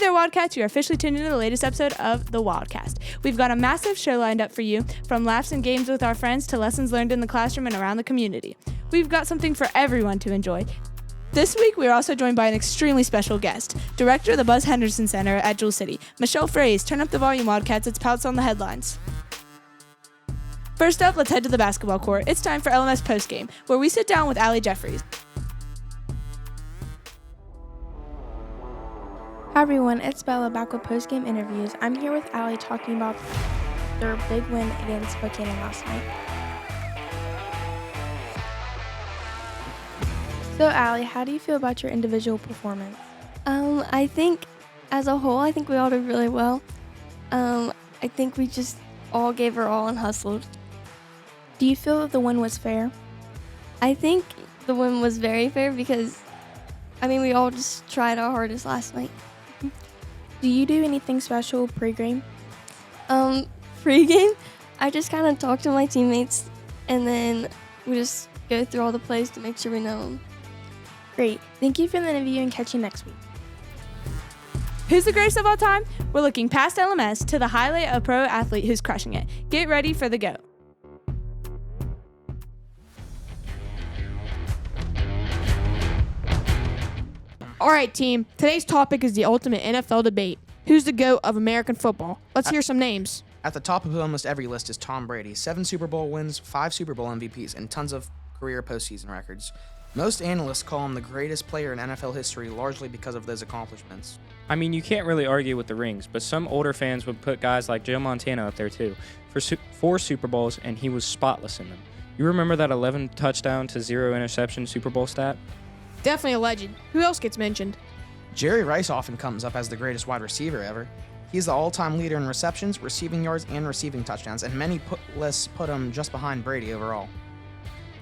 there, Wildcats. You're officially tuned into the latest episode of the WildCast. We've got a massive show lined up for you, from laughs and games with our friends to lessons learned in the classroom and around the community. We've got something for everyone to enjoy. This week, we are also joined by an extremely special guest, Director of the Buzz Henderson Center at Jewel City, Michelle Frase. Turn up the volume, Wildcats. It's Pouts on the headlines. First up, let's head to the basketball court. It's time for LMS Post Game, where we sit down with Allie Jeffries. Hi everyone, it's Bella back with post-game interviews. I'm here with Allie talking about their big win against Buchanan last night. So Allie, how do you feel about your individual performance? I think as a whole, I think we all did really well. I think we just all gave our all and hustled. Do you feel that the win was fair? I think the win was very fair because, we all just tried our hardest last night. Do you do anything special pre-game? Pre-game, I just kind of talk to my teammates and then we just go through all the plays to make sure we know them. Great. Thank you for the interview and catch you next week. Who's the greatest of all time? We're looking past LMS to the highlight of a pro athlete who's crushing it. Get ready for the GO.A.T. All right, team. Today's topic is the ultimate NFL debate. Who's the GOAT of American football? Let's hear some names. At the top of almost every list is Tom Brady. 7 Super Bowl wins, 5 Super Bowl MVPs, and tons of career postseason records. Most analysts call him the greatest player in NFL history, largely because of those accomplishments. You can't really argue with the rings, but some older fans would put guys like Joe Montana up there too. For 4 Super Bowls, and he was spotless in them. You remember that 11 touchdown to 0 interception Super Bowl stat? Definitely a legend. Who else gets mentioned? Jerry Rice often comes up as the greatest wide receiver ever. He's the all-time leader in receptions, receiving yards, and receiving touchdowns, and many lists put him just behind Brady overall.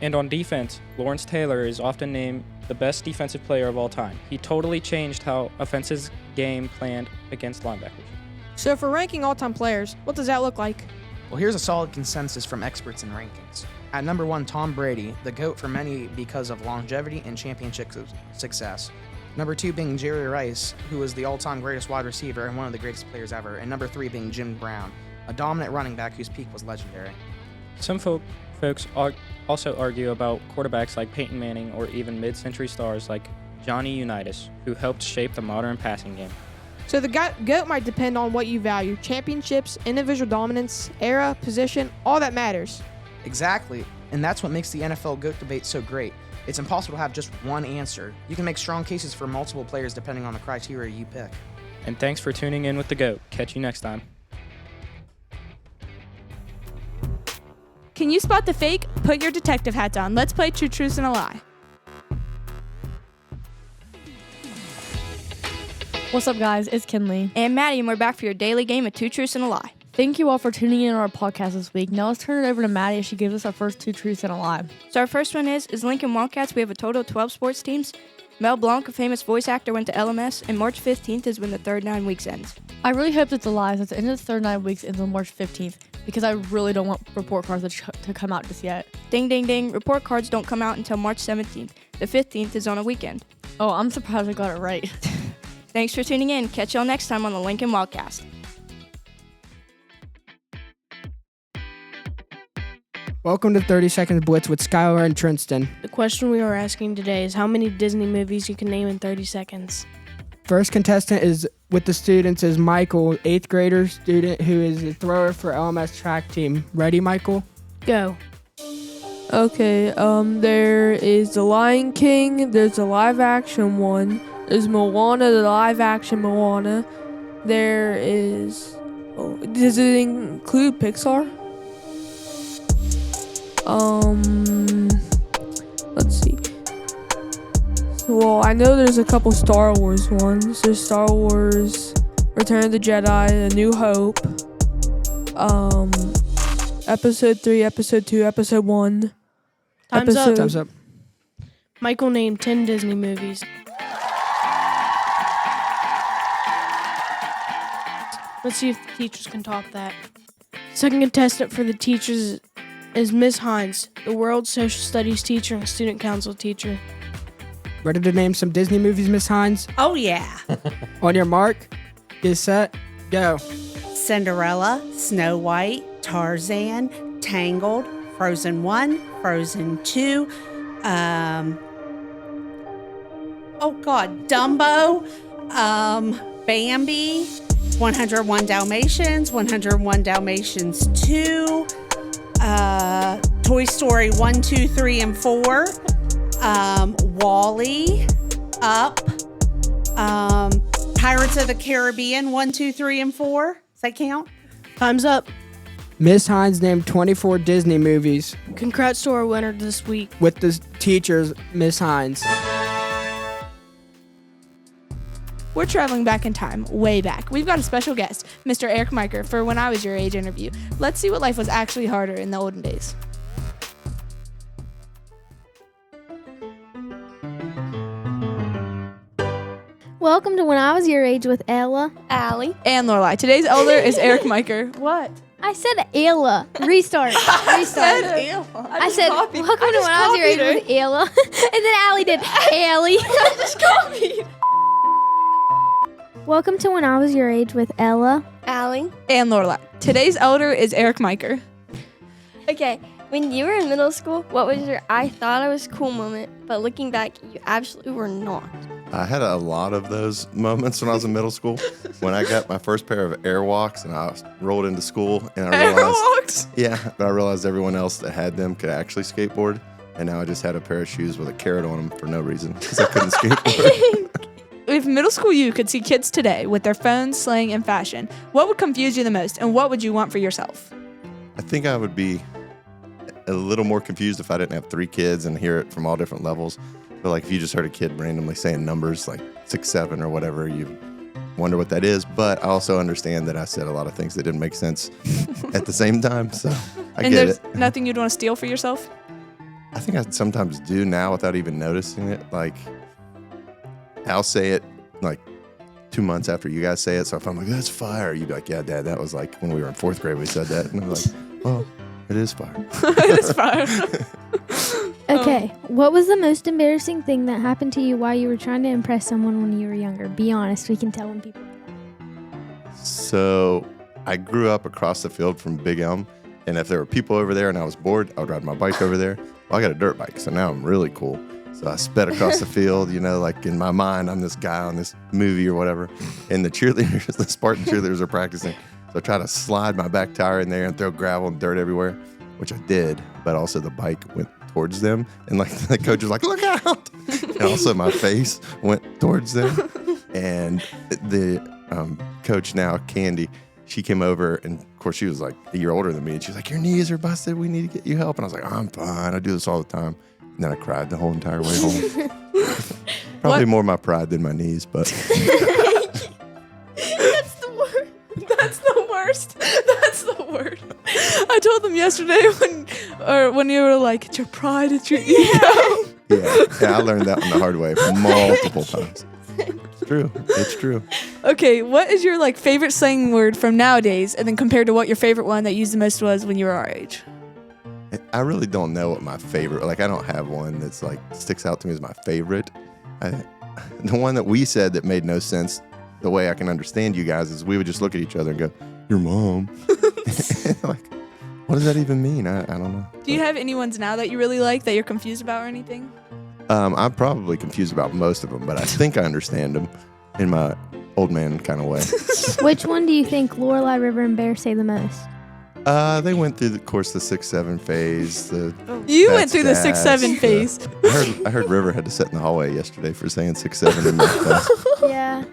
And on defense, Lawrence Taylor is often named the best defensive player of all time. He totally changed how offenses game planned against linebackers. So for ranking all-time players, what does that look like? Well, here's a solid consensus from experts in rankings. At number 1, Tom Brady, the GOAT for many because of longevity and championship success. Number 2 being Jerry Rice, who was the all-time greatest wide receiver and one of the greatest players ever. And number 3 being Jim Brown, a dominant running back whose peak was legendary. Some folks also argue about quarterbacks like Peyton Manning or even mid-century stars like Johnny Unitas, who helped shape the modern passing game. So the GOAT might depend on what you value. Championships, individual dominance, era, position, all that matters. Exactly, and that's what makes the NFL GOAT debate so great. It's impossible to have just one answer. You can make strong cases for multiple players depending on the criteria you pick. And thanks for tuning in with the GOAT. Catch you next time. Can you spot the fake? Put your detective hats on. Let's play True Truths and a Lie. What's up, guys? It's Kinley. And Maddie, and we're back for your daily game of 2 Truths and a Lie. Thank you all for tuning in on our podcast this week. Now let's turn it over to Maddie as she gives us our first 2 truths and a lie. So our first one is Lincoln Wildcats. We have a total of 12 sports teams. Mel Blanc, a famous voice actor, went to LMS, and March 15th is when the third 9 weeks ends. I really hope it's a lie since the end of the third 9 weeks ends on March 15th because I really don't want report cards to come out just yet. Ding, ding, ding. Report cards don't come out until March 17th. The 15th is on a weekend. Oh, I'm surprised I got it right. Thanks for tuning in. Catch y'all next time on the Lincoln WildCast. Welcome to 30 Second Blitz with Skylar and Tristan. The question we are asking today is how many Disney movies you can name in 30 seconds. First contestant is with the students is Michael, 8th grader student who is a thrower for LMS track team. Ready, Michael? Go. Okay, there is The Lion King, there's a live action one, there's Moana, the live action Moana, there is, does it include Pixar? Let's see. Well, I know there's a couple Star Wars ones. There's Star Wars, Return of the Jedi, A New Hope, Episode 3, Episode 2, Episode 1. Time's up. Michael named 10 Disney movies. Let's see if the teachers can top that. Second contestant for the teachers is Miss Hines, the world social studies teacher and student council teacher. Ready to name some Disney movies, Miss Hines? Oh, yeah. On your mark, Get set, go. Cinderella, Snow White, Tarzan, Tangled, Frozen 1, Frozen 2, Dumbo, Bambi, 101 Dalmatians, 101 Dalmatians 2, Toy Story 1, 2, 3, and 4, Wall-E, Up, Pirates of the Caribbean 1, 2, 3, and 4. Does that count? Time's up. Miss Hines named 24 Disney movies Congrats to our winner this week. with the teachers, Miss Hines. We're traveling back in time, way back. We've got a special guest, Mr. Eric Miker, for When I Was Your Age interview. Let's see what life was actually harder in the olden days. Welcome to When I Was Your Age with Ella. Allie. And Lorelai. Today's elder is Eric Miker. What? I said Ella. Restart. I said Welcome to When I Was Your Age with Ella. And then Allie did Allie. I just copied. Welcome to When I Was Your Age with Ella. Allie. And Lorelai. Today's elder is Eric Miker. Okay, when you were in middle school, what was your I thought I was cool moment, but looking back, you absolutely were not? I had a lot of those moments when I was in middle school. When I got my first pair of Airwalks and I rolled into school and I realized, Airwalks? yeah, but I realized everyone else that had them could actually skateboard. And now I just had a pair of shoes with a carrot on them for no reason because I couldn't skateboard. If middle school you could see kids today with their phones, slang, and fashion, what would confuse you the most, and what would you want for yourself? I think I would be a little more confused if I didn't have 3 kids and hear it from all different levels. But like if you just heard a kid randomly saying numbers like 6, 7 or whatever, you wonder what that is. But I also understand that I said a lot of things that didn't make sense at the same time. So I And get there's it. nothing you'd want to steal for yourself? I think I sometimes do now without even noticing it. Like I'll say it like 2 months after you guys say it. So if I'm like, that's fire, you'd be like, yeah, Dad, that was like when we were in 4th grade we said that. And I'm like, well, it is fire. It is fire. Okay, what was the most embarrassing thing that happened to you while you were trying to impress someone when you were younger? Be honest, we can tell when people. So I grew up across the field from Big Elm. And if there were people over there and I was bored, I would ride my bike over there. Well, I got a dirt bike, so now I'm really cool. So I sped across the field, you know, like in my mind, I'm this guy on this movie or whatever. And the cheerleaders, the Spartan cheerleaders are practicing. So I try to slide my back tire in there and throw gravel and dirt everywhere, which I did. But also the bike went towards them. And like the coach was like, look out. And also my face went towards them. And the coach now, Candy, she came over, and of course she was like a year older than me. And she was like, your knees are busted. We need to get you help. And I was like, I'm fine. I do this all the time. And then I cried the whole entire way home. Probably more my pride than my knees, but. That's the worst. That's the worst. That's the worst. I told them yesterday when you were like, it's your pride, it's your ego. Yeah, I learned that one the hard way multiple times. It's true. It's true. Okay, what is your like favorite slang word from nowadays, and then compared to what your favorite one that you used the most was when you were our age? I really don't know what my favorite, like I don't have one that's like sticks out to me as my favorite. The one that we said that made no sense, the way I can understand you guys, is we would just look at each other and go, your mom. Like, what does that even mean? I don't know. Do you have any ones now that you really like that you're confused about or anything? I'm probably confused about most of them, but I think I understand them in my old man kind of way. Which one do you think Lorelai, River, and Bear say the most? They went through the course the 6-7 phase. You went through the 6-7 phase. I heard River had to sit in the hallway yesterday for saying 6-7 in math class. Yeah,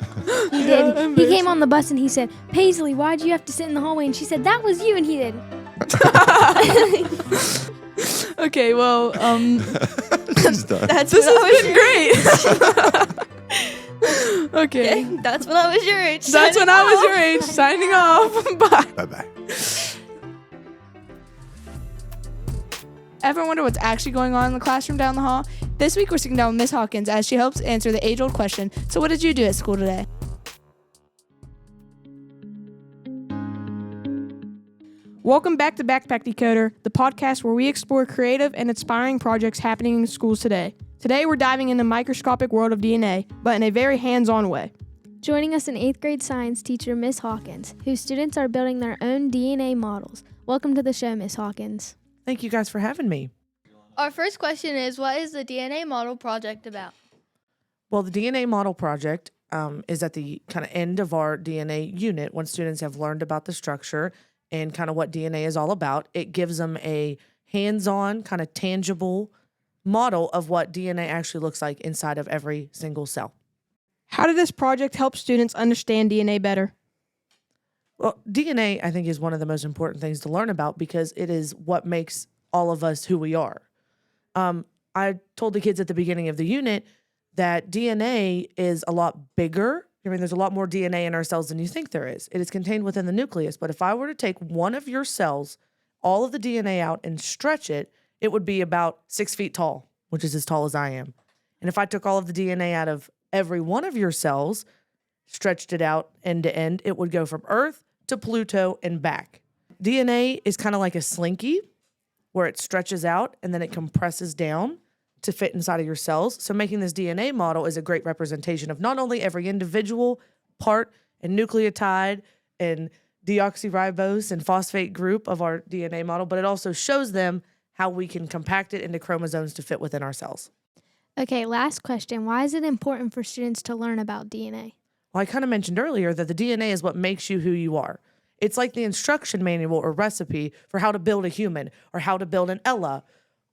he did. He came on the bus and he said, Paisley, why'd you have to sit in the hallway? And she said, that was you. And he did. Okay, well, She's done. That's this has been great. Okay. That's when I was your age. That's when I was your age. Signing off. Bye. Bye-bye. Ever wonder what's actually going on in the classroom down the hall? This week we're sitting down with Miss Hawkins as she helps answer the age-old question, so what did you do at school today? Welcome back to Backpack Decoder, the podcast where we explore creative and inspiring projects happening in schools today. Today we're diving into the microscopic world of DNA, but in a very hands-on way. Joining us an 8th grade science teacher, Miss Hawkins, whose students are building their own DNA models. Welcome to the show, Miss Hawkins. Thank you guys for having me. Our first question is, what is the DNA model project about? Well, the DNA model project is at the kind of end of our DNA unit. When students have learned about the structure and kind of what DNA is all about, it gives them a hands-on, kind of tangible model of what DNA actually looks like inside of every single cell. How did this project help students understand DNA better? Well, DNA, I think, is one of the most important things to learn about because it is what makes all of us who we are. I told the kids at the beginning of the unit that DNA is a lot bigger. I mean, there's a lot more DNA in our cells than you think there is. It is contained within the nucleus. But if I were to take one of your cells, all of the DNA out and stretch it, it would be about 6 feet tall, which is as tall as I am. And if I took all of the DNA out of every one of your cells, stretched it out end to end, it would go from Earth to Pluto and back. DNA is kind of like a slinky where it stretches out and then it compresses down to fit inside of your cells. So making this DNA model is a great representation of not only every individual part and nucleotide and deoxyribose and phosphate group of our DNA model, but it also shows them how we can compact it into chromosomes to fit within our cells. Okay, last question. Why is it important for students to learn about DNA? Well, I kind of mentioned earlier that the DNA is what makes you who you are. It's like the instruction manual or recipe for how to build a human or how to build an Ella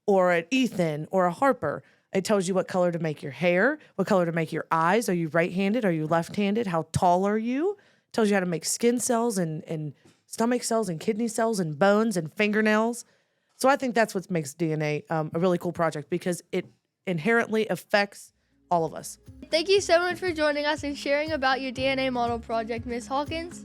or an Ethan or a Harper. It tells you what color to make your hair, what color to make your eyes. Are you right-handed? Are you left-handed? How tall are you? It tells you how to make skin cells and stomach cells and kidney cells and bones and fingernails. So I think that's what makes DNA a really cool project because it inherently affects all of us. Thank you so much for joining us and sharing about your DNA model project, Miss Hawkins.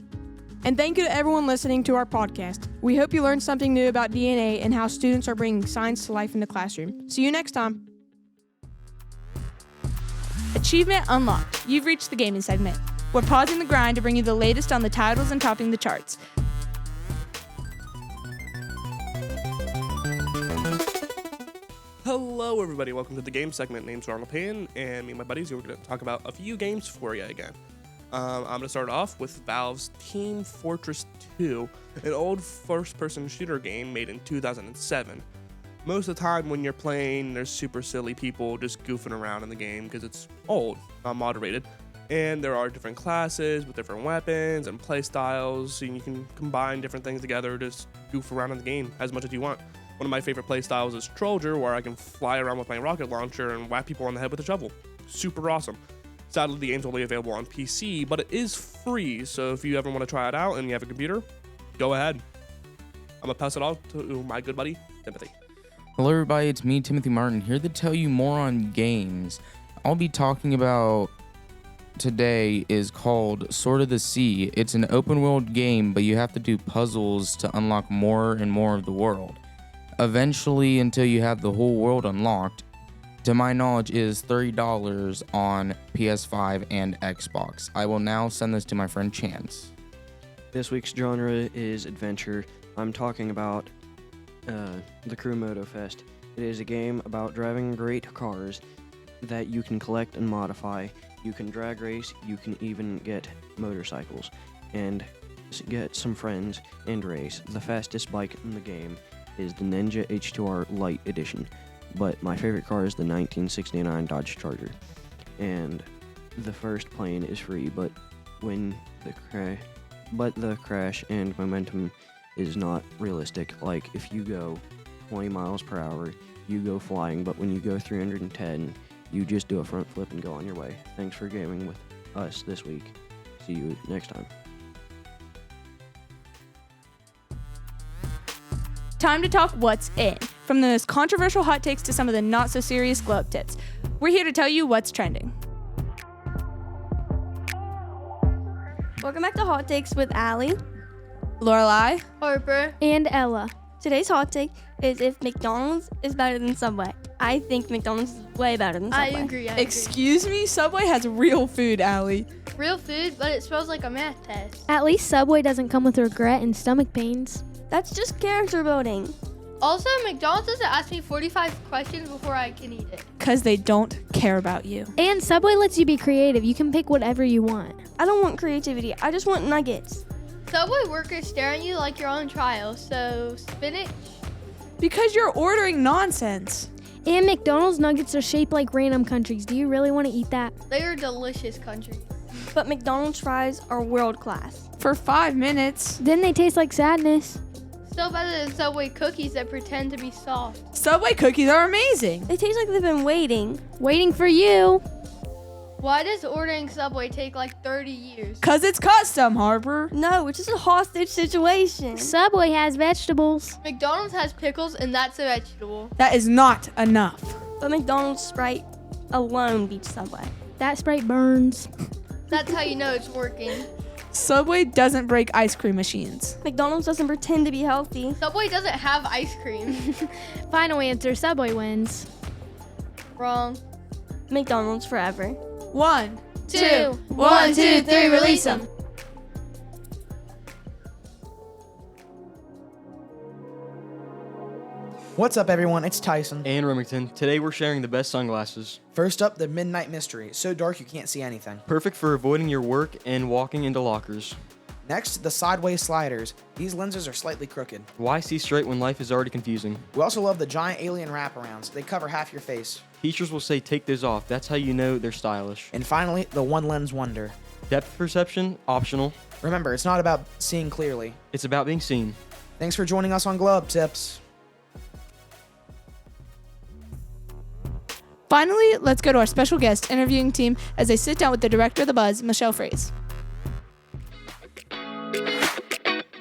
And thank you to everyone listening to our podcast. We hope you learned something new about DNA and how students are bringing science to life in the classroom. See you next time. Achievement unlocked. You've reached the gaming segment. We're pausing the grind to bring you the latest on the titles and topping the charts. Hello, everybody. Welcome to the game segment. Name's Arnold Payne, and me and my buddies are going to talk about a few games for you again. I'm going to start off with Valve's Team Fortress 2, an old first-person shooter game made in 2007. Most of the time when you're playing, there's super silly people just goofing around in the game because it's old, not moderated. And there are different classes with different weapons and play styles, so you can combine different things together, just goof around in the game as much as you want. One of my favorite play styles is Trolldier, where I can fly around with my rocket launcher and whack people on the head with a shovel. Super awesome. Sadly, the game's only available on PC, but it is free, so if you ever want to try it out and you have a computer, go ahead. I'm going to pass it off to my good buddy, Timothy. Hello everybody, it's me, Timothy Martin, here to tell you more on games. I'll be talking about today is called Sword of the Sea. It's an open world game, but you have to do puzzles to unlock more and more of the world. Eventually, until you have the whole world unlocked, to my knowledge, is $30 on PS5 and Xbox. I will now send this to my friend Chance. This week's genre is adventure. I'm talking about the Crew Moto Fest. It is a game about driving great cars that you can collect and modify. You can drag race, you can even get motorcycles and get some friends and race. The fastest bike in the game is the Ninja H2R Lite Edition. But my favorite car is the 1969 Dodge Charger. And the first plane is free, but the crash and momentum is not realistic. Like if you go 20 miles per hour, you go flying, but when you go 310, you just do a front flip and go on your way. Thanks for gaming with us this week. See you next time. Time to talk what's in. From the most controversial hot takes to some of the not-so-serious glow-up tips. We're here to tell you what's trending. Welcome back to Hot Takes with Allie, Lorelai, Harper, and Ella. Today's hot take is if McDonald's is better than Subway. I think McDonald's is way better than Subway. I agree. Excuse me? Subway has real food, Allie. Real food, but it smells like a math test. At least Subway doesn't come with regret and stomach pains. That's just character building. Also, McDonald's doesn't ask me 45 questions before I can eat it. Because they don't care about you. And Subway lets you be creative. You can pick whatever you want. I don't want creativity. I just want nuggets. Subway workers stare at you like you're on trial, so spinach. Because you're ordering nonsense. And McDonald's nuggets are shaped like random countries. Do you really want to eat that? They are delicious country. But McDonald's fries are world class. For 5 minutes. Then they taste like sadness. Still better than Subway cookies that pretend to be soft. Subway cookies are amazing. They taste like they've been waiting. Waiting for you. Why does ordering Subway take like 30 years? Because it's custom, Harper. No, it's just a hostage situation. Subway has vegetables. McDonald's has pickles, and that's a vegetable. That is not enough. But McDonald's Sprite alone beats Subway. That Sprite burns. That's how you know it's working. Subway doesn't break ice cream machines. McDonald's doesn't pretend to be healthy. Subway doesn't have ice cream. Final answer, Subway wins. Wrong. McDonald's forever. 1, 2, 1, 2, 3, release them. What's up, everyone? It's Tyson. And Remington. Today we're sharing the best sunglasses. First up, the Midnight Mystery. So dark you can't see anything. Perfect for avoiding your work and walking into lockers. Next, the Sideways Sliders. These lenses are slightly crooked. Why see straight when life is already confusing? We also love the giant alien wraparounds. They cover half your face. Teachers will say take those off. That's how you know they're stylish. And finally, the One Lens Wonder. Depth perception, optional. Remember, it's not about seeing clearly. It's about being seen. Thanks for joining us on Glow Up Tips. Finally, let's go to our special guest interviewing team as they sit down with the director of the Buzz, Michelle Frase.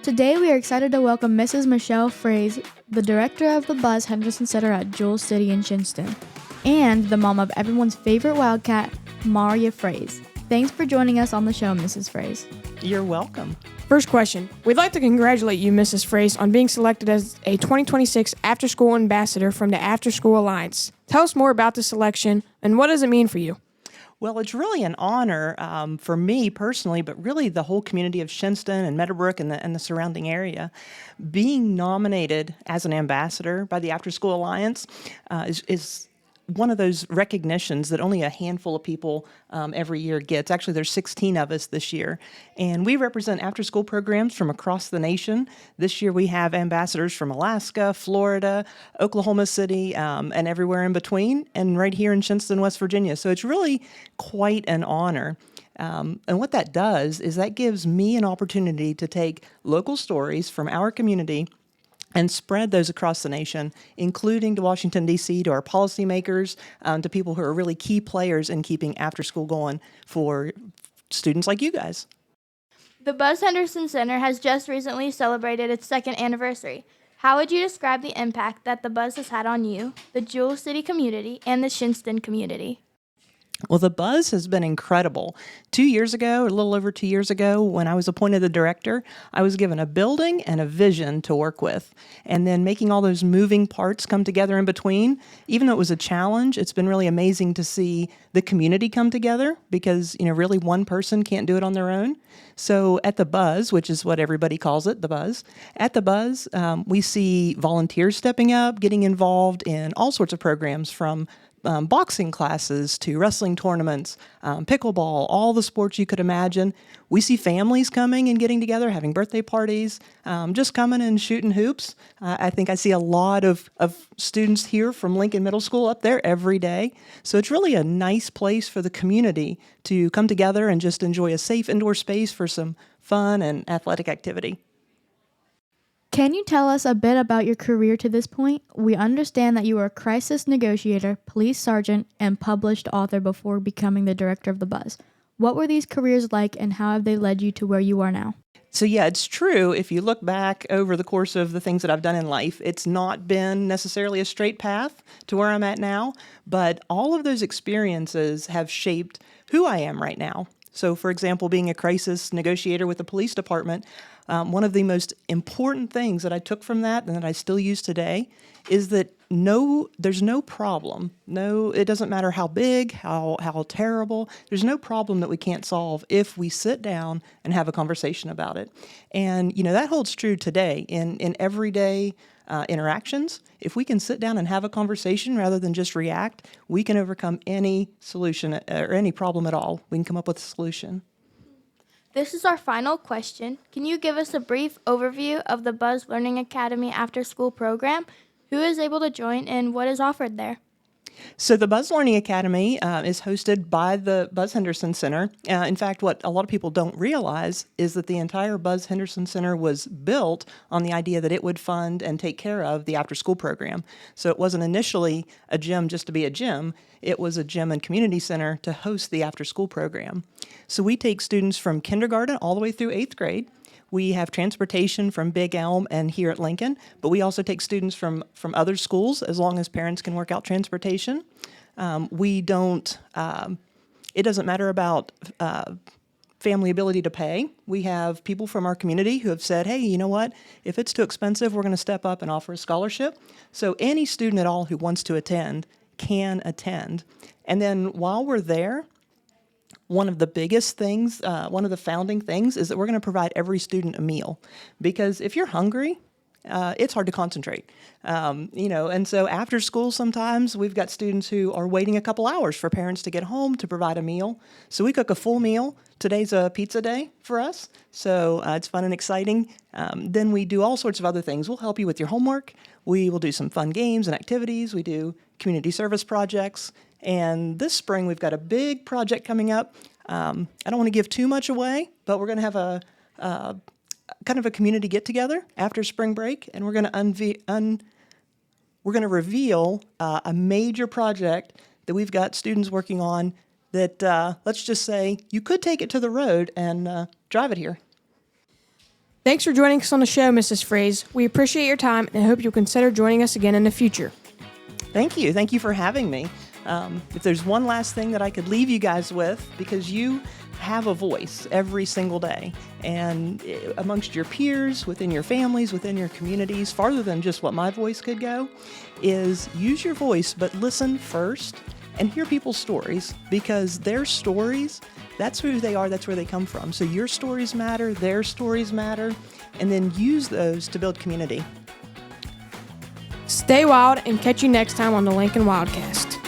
Today, we are excited to welcome Mrs. Michelle Frase, the director of the Buzz Henderson Center at G.O.A.T City in Shinston, and the mom of everyone's favorite Wildcat, Maria Frase. Thanks for joining us on the show, Mrs. Frase. You're welcome. First question. We'd like to congratulate you, Mrs. Frase, on being selected as a 2026 After School Ambassador from the After School Alliance. Tell us more about the selection and what does it mean for you? Well, it's really an honor for me personally, but really the whole community of Shinston and Meadowbrook and the surrounding area. Being nominated as an ambassador by the After School Alliance is one of those recognitions that only a handful of people every year gets. Actually, there's 16 of us this year. And we represent after-school programs from across the nation. This year we have ambassadors from Alaska, Florida, Oklahoma City, and everywhere in between, and right here in Shinston, West Virginia. So it's really quite an honor. And what that does is that gives me an opportunity to take local stories from our community and spread those across the nation, including to Washington, D.C., to our policymakers, to people who are really key players in keeping after school going for students like you guys. The Buzz Henderson Center has just recently celebrated its 2nd anniversary. How would you describe the impact that the Buzz has had on you, the G.O.A.T City community, and the Shinston community? Well, the Buzz has been incredible. 2 years ago, or a little over 2 years ago, when I was appointed the director, I was given a building and a vision to work with. And then making all those moving parts come together in between, even though it was a challenge, it's been really amazing to see the community come together because, really one person can't do it on their own. So at the Buzz, which is what everybody calls it, the Buzz, at the Buzz, we see volunteers stepping up, getting involved in all sorts of programs from boxing classes to wrestling tournaments, pickleball, all the sports you could imagine. We see families coming and getting together, having birthday parties, just coming and shooting hoops. I think I see a lot of students here from Lincoln Middle School up there every day. So it's really a nice place for the community to come together and just enjoy a safe indoor space for some fun and athletic activity. Can you tell us a bit about your career to this point? We understand that you were a crisis negotiator, police sergeant, and published author before becoming the director of the Buzz. What were these careers like and how have they led you to where you are now? So yeah, it's true. If you look back over the course of the things that I've done in life, it's not been necessarily a straight path to where I'm at now, but all of those experiences have shaped who I am right now. So for example, being a crisis negotiator with the police department, one of the most important things that I took from that and that I still use today is that there's no problem. No, it doesn't matter how big, how terrible. There's no problem that we can't solve if we sit down and have a conversation about it. And that holds true today in everyday interactions. If we can sit down and have a conversation rather than just react, we can overcome any solution or any problem at all. We can come up with a solution. This is our final question. Can you give us a brief overview of the Buzz Learning Academy after-school program? Who is able to join and what is offered there? So the Buzz Learning Academy is hosted by the Buzz Henderson Center. In fact, what a lot of people don't realize is that the entire Buzz Henderson Center was built on the idea that it would fund and take care of the after-school program. So it wasn't initially a gym just to be a gym. It was a gym and community center to host the after-school program. So we take students from kindergarten all the way through 8th grade. We have transportation from Big Elm and here at Lincoln, but we also take students from other schools as long as parents can work out transportation. It doesn't matter about family ability to pay. We have people from our community who have said, hey, you know what? If it's too expensive, we're going to step up and offer a scholarship. So any student at all who wants to attend can attend. And then while we're there, one of the biggest things, one of the founding things is that we're going to provide every student a meal. Because if you're hungry, it's hard to concentrate. And so after school sometimes we've got students who are waiting a couple hours for parents to get home to provide a meal. So we cook a full meal. Today's a pizza day for us, so it's fun and exciting. Then we do all sorts of other things. We'll help you with your homework. We will do some fun games and activities. We do community service projects. And this spring, we've got a big project coming up. I don't want to give too much away, but we're going to have a kind of a community get-together after spring break, and we're going to reveal a major project that we've got students working on that, let's just say, you could take it to the road and drive it here. Thanks for joining us on the show, Mrs. Frase. We appreciate your time and hope you'll consider joining us again in the future. Thank you. Thank you for having me. If there's one last thing that I could leave you guys with, because you have a voice every single day, and amongst your peers, within your families, within your communities, farther than just what my voice could go, is use your voice, but listen first and hear people's stories, because their stories, that's who they are, that's where they come from. So your stories matter, their stories matter, and then use those to build community. Stay wild and catch you next time on the Lincoln WildCast.